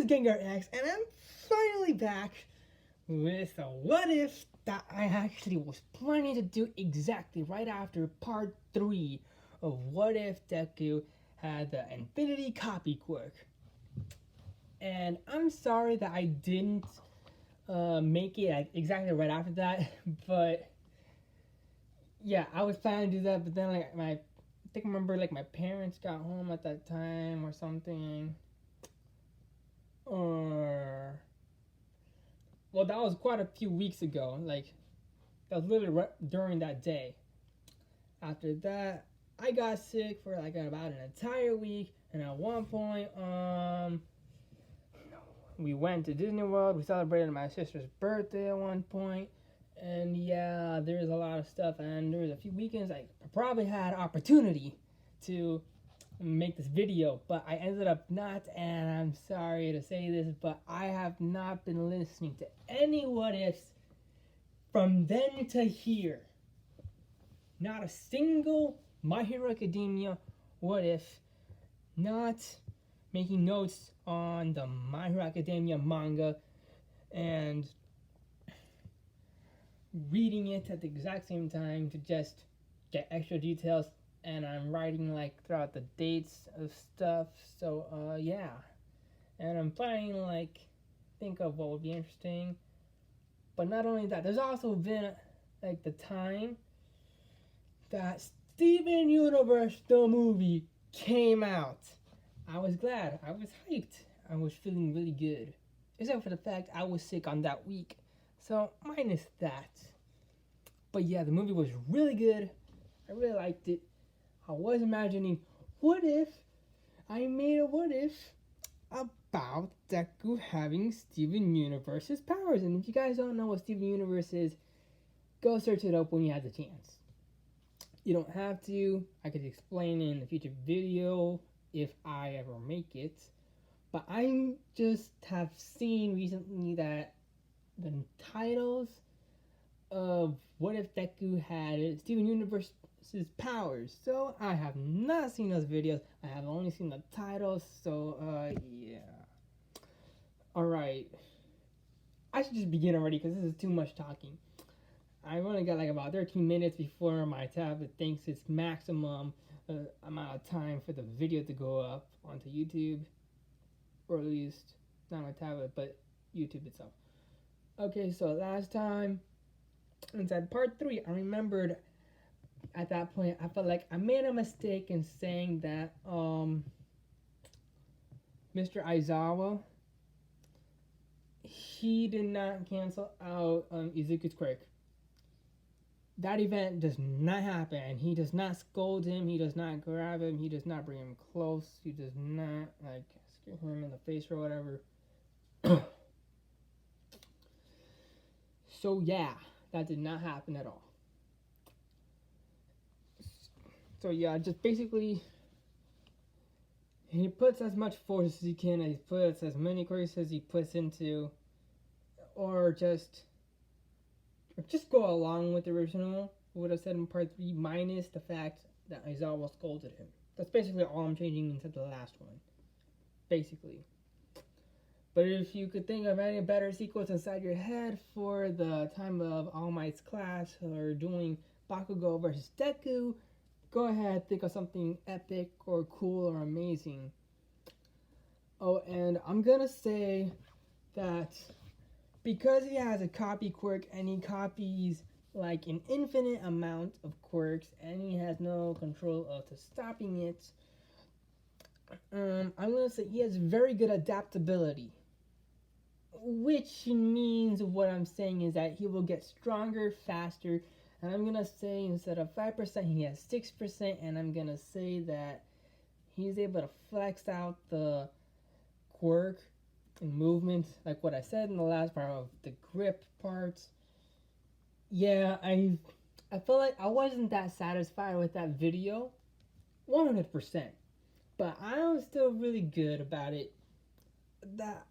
is Gengar X, and I'm finally back with a what if that I actually was planning to do exactly right after part 3 of what if Deku had the Infinity Copy Quirk. And I'm sorry that I didn't make it exactly right after that, but yeah, I was planning to do that, but then I think I remember my parents got home at that time or something. Or well, that was quite a few weeks ago. That was literally right during that day. After that, I got sick for about an entire week, and at one point, we went to Disney World. We celebrated my sister's birthday at one point, and yeah, there's a lot of stuff. And there was a few weekends I probably had opportunity to make this video, but I ended up not, and I'm sorry to say this, but I have not been listening to any what ifs from then to here. Not a single My Hero Academia what if, not making notes on the My Hero Academia manga and reading it at the exact same time to just get extra details. And I'm writing throughout the dates of stuff. So yeah, and I'm planning to think of what would be interesting. But not only that, there's also been the time that Steven Universe the movie came out. I was glad. I was hyped. I was feeling really good, except for the fact I was sick on that week. So minus that. But yeah, the movie was really good. I really liked it. I was imagining, what if I made a what if about Deku having Steven Universe's powers? And if you guys don't know what Steven Universe is, go search it up when you have the chance. You don't have to. I could explain in a future video if I ever make it. But I just have seen recently that the titles of what if Deku had Steven Universe his powers. So I have not seen those videos. I have only seen the titles. So yeah. Alright. I should just begin already because this is too much talking. I've only got about 13 minutes before my tablet thinks it's maximum amount of time for the video to go up onto YouTube. Or at least not my tablet, but YouTube itself. Okay, so last time inside part 3, I remembered at that point, I felt like I made a mistake in saying that Mr. Aizawa, he did not cancel out Izuku's quirk. That event does not happen. He does not scold him. He does not grab him. He does not bring him close. He does not scare him in the face or whatever. So yeah, that did not happen at all. So yeah, just basically, he puts as much force as he can, and he puts as many quirks as he puts into, or just go along with the original, what I said in part 3, minus the fact that Aizawa scolded him. That's basically all I'm changing except the last one. Basically. But if you could think of any better sequence inside your head for the time of All Might's class, or doing Bakugo versus Deku, go ahead, think of something epic or cool or amazing. Oh, and I'm gonna say that because he has a copy quirk and he copies an infinite amount of quirks and he has no control of stopping it, I'm gonna say he has very good adaptability. Which means what I'm saying is that he will get stronger faster. And I'm going to say instead of 5%, he has 6%. And I'm going to say that he's able to flex out the quirk and movement, like what I said in the last part of the grip parts. Yeah, I feel like I wasn't that satisfied with that video, 100%. But I was still really good about it. That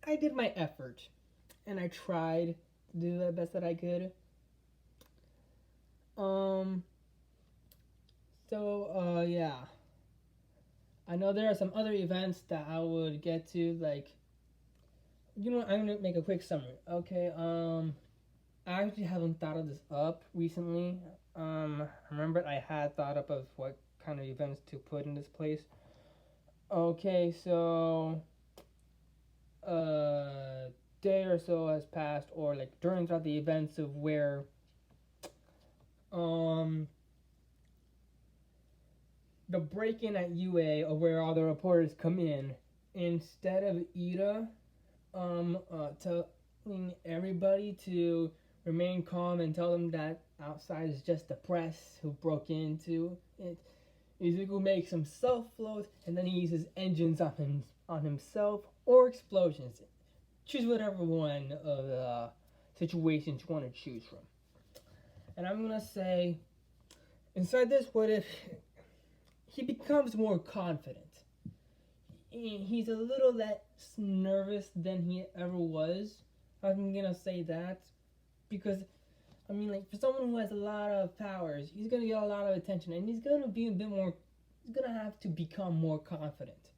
I did my effort, and I tried to do the best that I could. Yeah. I know there are some other events that I would get to, like, I'm gonna make a quick summary. Okay, I actually haven't thought of this up recently. I remember I had thought up of what kind of events to put in this place. Okay, so a day or so has passed, or like during throughout the events of where um the break-in at UA, or where all the reporters come in, instead of Ida telling everybody to remain calm and tell them that outside is just the press who broke into it, Izuku makes himself float, and then he uses engines on himself or explosions. Choose whatever one of the situations you want to choose from. And I'm gonna say, inside this, what if he becomes more confident? He's a little less nervous than he ever was. I'm gonna say that because I mean, like, for someone who has a lot of powers, he's gonna get a lot of attention, and he's gonna be a bit more. He's gonna have to become more confident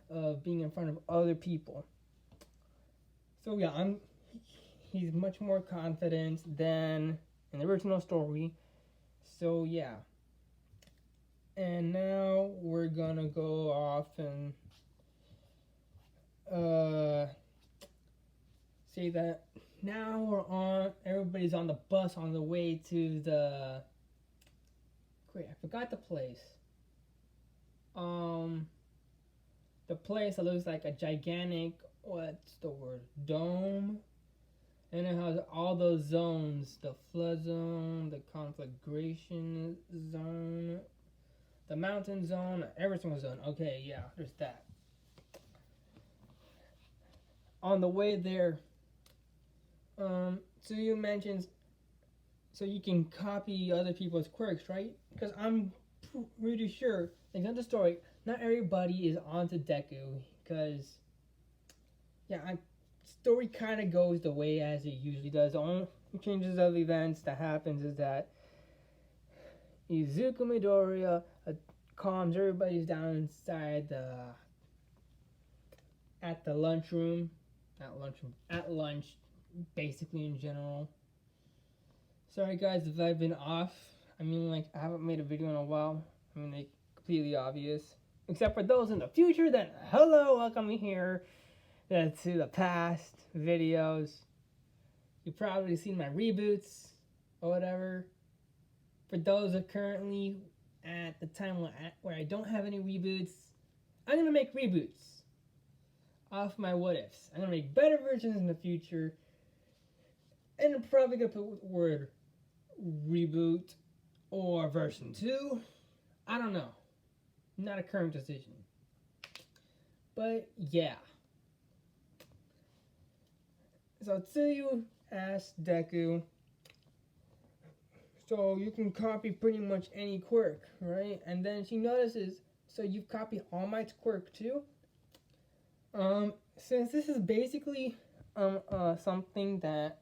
of being in front of other people. So yeah, He's much more confident than in the original story. So yeah. And now we're gonna go off and say that now everybody's on the bus on the way to the. Great, I forgot the place. The place that looks like a gigantic, what's the word, dome, and it has all those zones: the flood zone, the conflagration zone, the mountain zone, every single zone. Okay, yeah, there's that. On the way there, so you mentioned, so you can copy other people's quirks, right? Because I'm pretty sure, like, not the story, not everybody is onto Deku, because, yeah, story kind of goes the way as it usually does. The only changes of events that happens is that Izuku Midoriya calms everybody down inside at the lunchroom, at lunch, basically in general. Sorry guys if I've been off. I mean, like, I haven't made a video in a while. I mean, like, completely obvious. Except for those in the future, then hello, welcome here to the past videos. You've probably seen my reboots or whatever. For those who are currently at the time where I don't have any reboots, I'm gonna make reboots off my what ifs. I'm gonna make better versions in the future, and I'm probably gonna put the word reboot or version 2. I don't know. Not a current decision. But yeah. So Tsuyu asked Deku, so you can copy pretty much any quirk, right? And then she notices, so you've copied All Might's quirk too? Since this is basically something that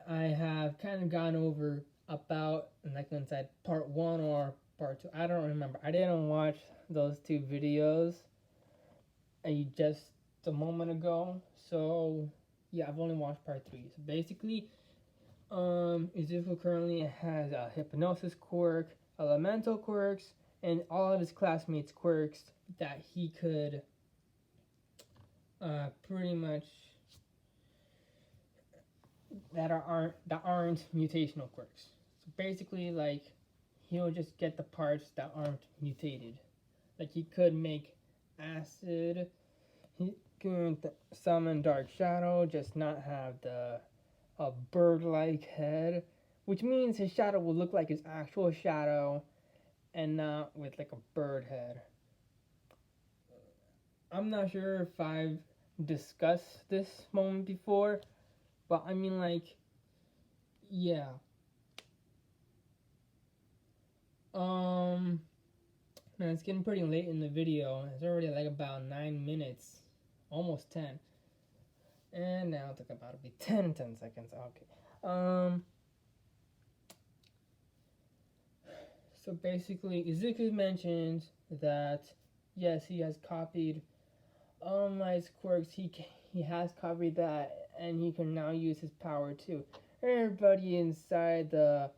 I have kind of gone over about, like, inside part 1 or part 2. I don't remember. I didn't watch those 2 videos just a moment ago. So, yeah, I've only watched part 3. So, basically, Izuku currently has a hypnosis quirk, elemental quirks, and all of his classmates' quirks that he could pretty much that aren't mutational quirks. So basically, like, he'll just get the parts that aren't mutated. Like, he could make acid, he could summon dark shadow, just not have a bird-like head, which means his shadow will look like his actual shadow and not with, like, a bird head. I'm not sure if I've discussed this moment before, but I mean, like, yeah. Man, it's getting pretty late in the video. It's already like about 9 minutes, almost 10. And now it's like about to be 10 in 10 seconds. Okay. So basically, Izuku mentions that yes, he has copied All Might's quirks. He has copied that, and he can now use his power too. Everybody inside the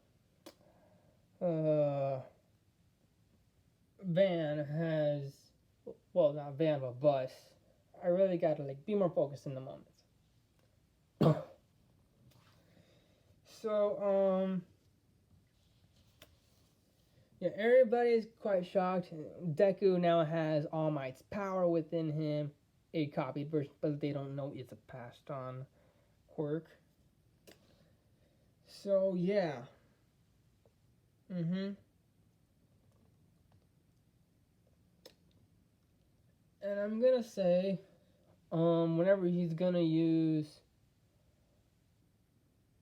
uh, van has, well, not van but bus. I really gotta like be more focused in the moment. So yeah, everybody is quite shocked. Deku now has All Might's power within him, a copied version, but they don't know it's a passed on quirk. So yeah. Mm-hmm. And I'm gonna say, whenever he's gonna use,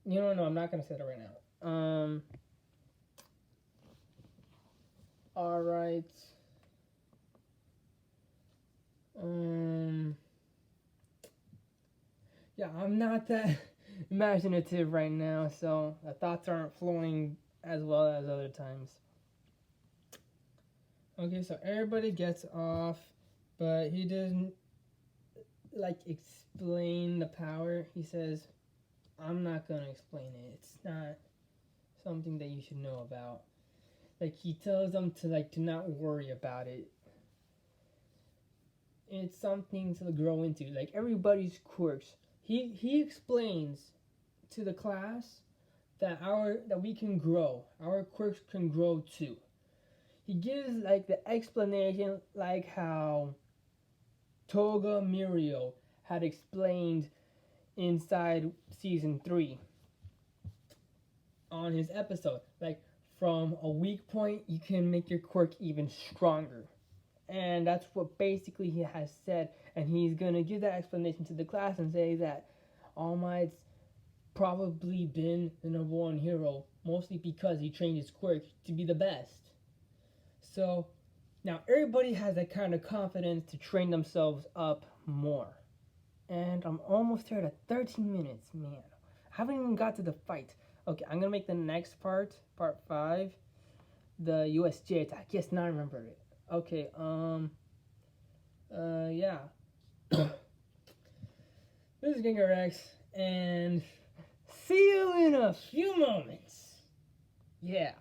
no, I'm not gonna say that right now. All right. Um, yeah, I'm not that imaginative right now, so the thoughts aren't flowing as well as other times. Okay, so everybody gets off, but he doesn't like explain the power. He says, "I'm not gonna explain it. It's not something that you should know about." Like he tells them to not worry about it. It's something to grow into. Like everybody's quirks. He explains to the class that we can grow. Our quirks can grow too. He gives like the explanation like how Toga Mirio had explained inside season 3 on his episode. Like from a weak point you can make your quirk even stronger. And that's what basically he has said, and he's gonna give that explanation to the class and say that All Might's probably been the number one hero, mostly because he trained his quirk to be the best. So now everybody has that kind of confidence to train themselves up more. And I'm almost here at 13 minutes, man. I haven't even got to the fight. Okay, I'm gonna make the next part 5, the USJ attack. Yes, now I remember it. Okay, yeah. This is Ginger X, and see you in a few moments. Yeah.